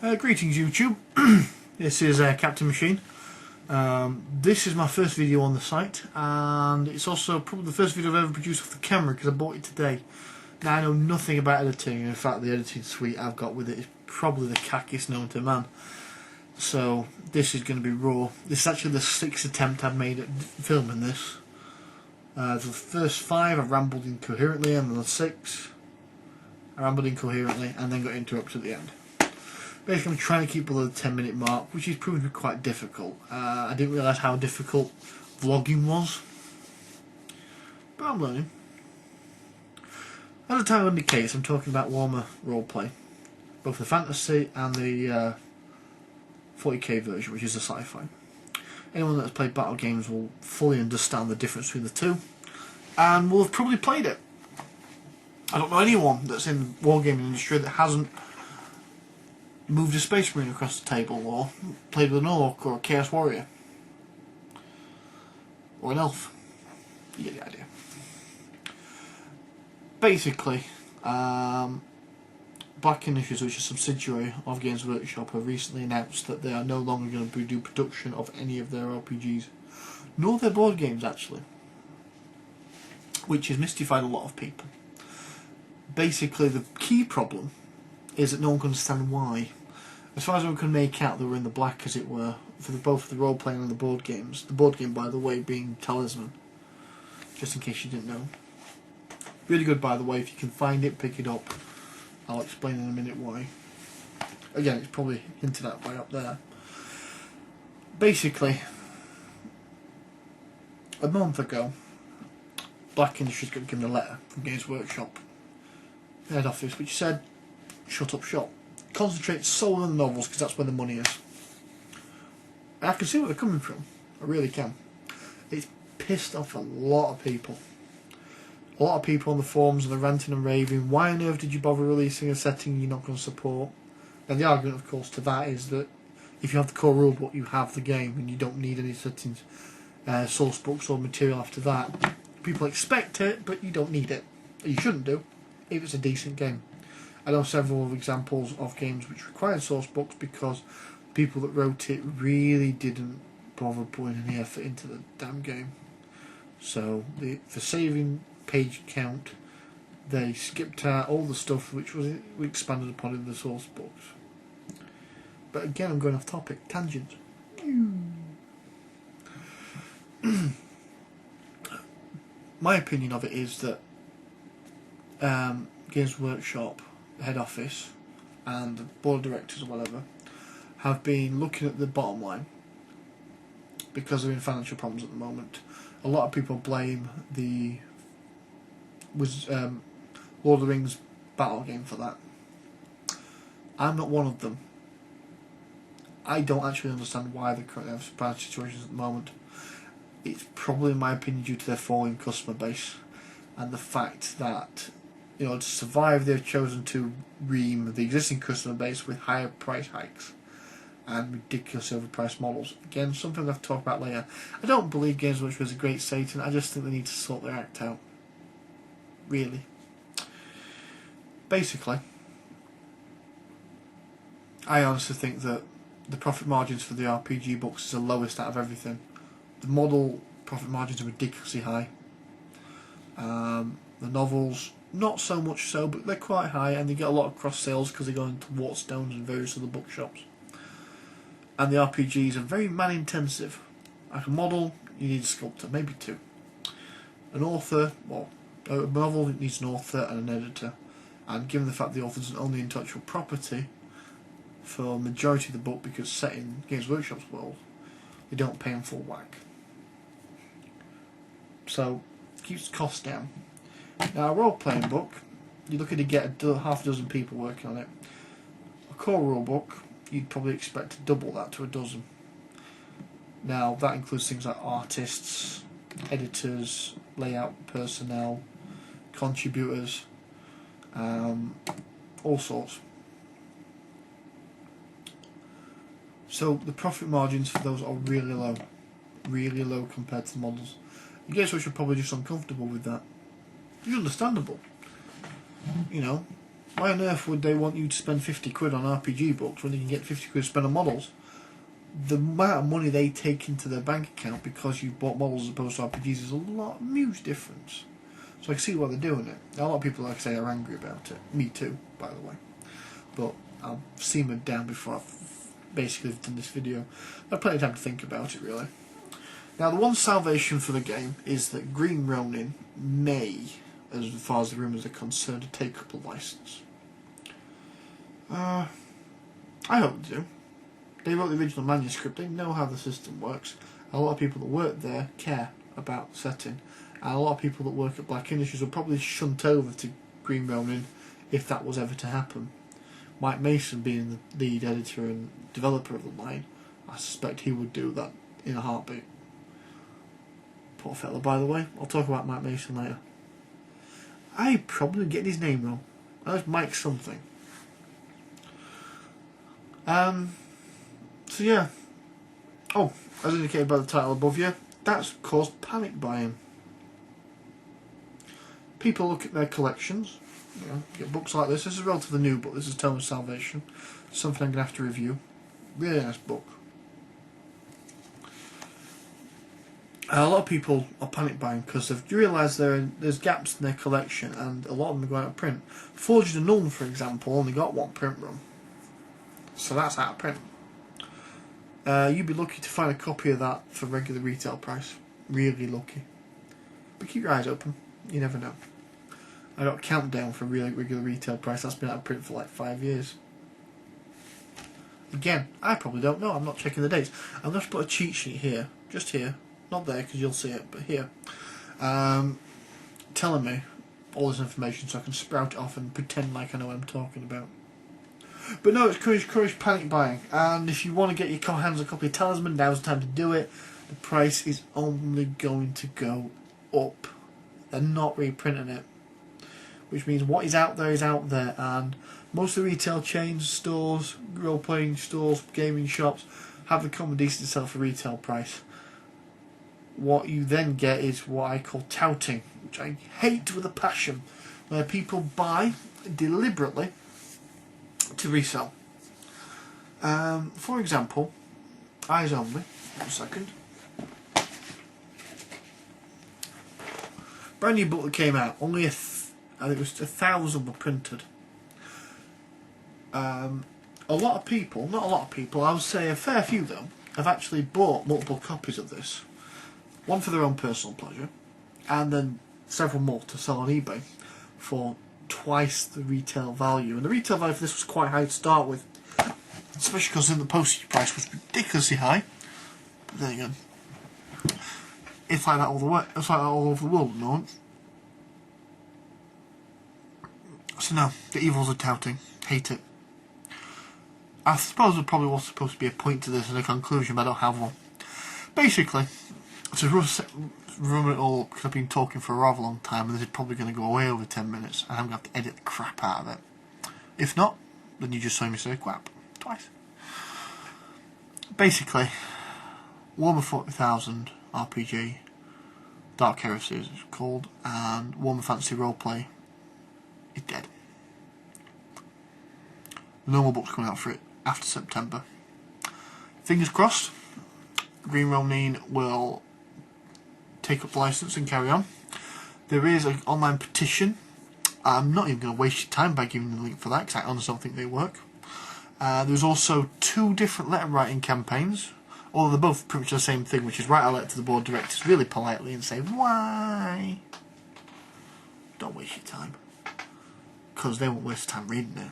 Greetings YouTube, this is Captain Machine. This is my first video on the site, and it's also probably the first video I've ever produced off the camera because I bought it today. Now I know nothing about editing, and in fact the editing suite I've got with it is probably the cackiest known to man. So this is going to be raw. This is actually the 6th attempt I've made at filming this. The first 5 I rambled incoherently, and then the 6th I rambled incoherently and then got interrupted at the end. Basically, I'm trying to keep below the 10-minute mark, which is proving to be quite difficult. I didn't realise how difficult vlogging was, but I'm learning. As the title indicates, I'm talking about Warhammer roleplay, both the fantasy and the 40k version, which is the sci-fi. Anyone that's played battle games will fully understand the difference between the two, and will have probably played it. I don't know anyone that's in the wargaming industry that hasn't moved a space marine across the table, or played with an orc, or a chaos warrior, or an elf. You get the idea. Basically, Black Industries, which is a subsidiary of Games Workshop, have recently announced that they are no longer going to do production of any of their RPGs, nor their board games actually, which has mystified a lot of people. Basically, the key problem is that no one can understand why. As far as one can make out, they were in the black, as it were, for both the role-playing and the board games. The board game, by the way, being Talisman, just in case you didn't know. Really good, by the way. If you can find it, pick it up. I'll explain in a minute why. Again, it's probably hinted at by up there. Basically, a month ago, Black Industries got given a letter from Games Workshop head office, which said, shut up shop. Concentrate solely on the novels because that's where the money is. And I can see where they're coming from. I really can. It's pissed off a lot of people. A lot of people on the forums are ranting and raving. Why on earth did you bother releasing a setting you're not going to support? And the argument, of course, to that is that if you have the core rulebook, you have the game, and you don't need any settings, source books or material after that. People expect it, but you don't need it. You shouldn't do if it's a decent game. I know several examples of games which required source books because people that wrote it really didn't bother putting any effort into the damn game. So for saving page count, they skipped out all the stuff which was expanded upon in the source books. But again, I'm going off topic. Tangent. My opinion of it is that Games Workshop head office and the board of directors or whatever have been looking at the bottom line because they're in financial problems at the moment. A lot of people blame the Lord of the Rings battle game for that. I'm not one of them. I don't actually understand why they currently have bad situations at the moment. It's probably, in my opinion, due to their falling customer base and the fact that, you know, to survive, they've chosen to ream the existing customer base with higher price hikes and ridiculous overpriced models. Again, something I've talked about later. I don't believe Games Workshop is a great Satan. I just think they need to sort their act out. Really. Basically, I honestly think that the profit margins for the RPG books is the lowest out of everything. The model profit margins are ridiculously high. The novels, not so much so, but they're quite high, and they get a lot of cross sales because they go into Waterstones and various other bookshops. And the RPGs are very man intensive. Like a model, you need a sculptor, maybe 2. An author, well, a novel needs an author and an editor. And given the fact the author doesn't own the intellectual property for the majority of the book because it's set in Games Workshop's world, they don't pay them full whack. So it keeps the costs down. Now, a role-playing book, you're looking to get half a dozen people working on it. A core rule book, you'd probably expect to double that to a dozen. Now, that includes things like artists, editors, layout personnel, contributors, all sorts. So the profit margins for those are really low compared to the models. I guess we should probably just uncomfortable with that. It's understandable. You know, Why on earth would they want you to spend 50 quid on RPG books when you can get 50 quid to spend on models? The amount of money they take into their bank account because you bought models as opposed to RPGs is a huge difference. So I can see why they're doing it. A lot of people, like I say, are angry about it. Me too, by the way. But I'll simmer down before I've basically done this video. I've plenty of time to think about it, really. Now, the one salvation for the game is that Green Ronin may, as far as the rumours are concerned, take up a licence. I hope they do. They wrote the original manuscript, they know how the system works. A lot of people that work there care about the setting. And a lot of people that work at Black Industries will probably shunt over to Green Ronin if that was ever to happen. Mike Mason being the lead editor and developer of the line, I suspect he would do that in a heartbeat. Poor fella, by the way. I'll talk about Mike Mason later. I probably get his name wrong. That's Mike something. So yeah. Oh, as indicated by the title above you, that's caused panic buying. People look at their collections. You know, get books like this. This is a relatively new book. This is Tome of Salvation. Something I'm going to have to review. Really nice book. A lot of people are panic buying because they've realised there's gaps in their collection and a lot of them are going out of print. Forged and Nuln, for example, only got one print run. So that's out of print. You'd be lucky to find a copy of that for regular retail price. Really lucky. But keep your eyes open. You never know. I got Countdown for regular retail price. That's been out of print for like 5 years. Again, I probably don't know. I'm not checking the dates. I'm going to put a cheat sheet here. Just here. Not there because you'll see it, but here. Telling me all this information so I can sprout it off and pretend like I know what I'm talking about. But no, it's courage panic buying. And if you want to get your hands on a copy of Talisman, now's the time to do it. The price is only going to go up. They're not reprinting it. Which means what is out there, and most of the retail chains, stores, role-playing stores, gaming shops have the common decency to sell for retail price. What you then get is what I call touting, which I hate with a passion, where people buy deliberately to resell. For example, Eyes Only. 1 second. Brand new book that came out. Only I think it was 1,000 were printed. A lot of people, not a lot of people, I would say a fair few though, have actually bought multiple copies of this. One for their own personal pleasure, and then several more to sell on eBay for twice the retail value. And the retail value for this was quite high to start with, especially because then the postage price was ridiculously high. But there you go. It's like that all the way. It's like that all over the world at the moment. So no, the evils of touting. Hate it. I suppose there probably was supposed to be a point to this and a conclusion, but I don't have one. Basically, to run it all up, because I've been talking for a rather long time, and this is probably going to go way over 10 minutes, and I'm going to have to edit the crap out of it. If not, then you just saw me say crap twice. Basically, Warhammer 40,000 RPG, Dark Heresy as it's called, and Warhammer Fantasy Roleplay is dead. The normal book's coming out for it after September. Fingers crossed, Green Ronin will take up the licence and carry on. There is an online petition. I'm not even going to waste your time by giving you the link for that because I honestly don't think they work. There's also 2 different letter writing campaigns, although they're both pretty much the same thing, which is write a letter to the board directors really politely and say why. Don't waste your time, because they won't waste time reading it.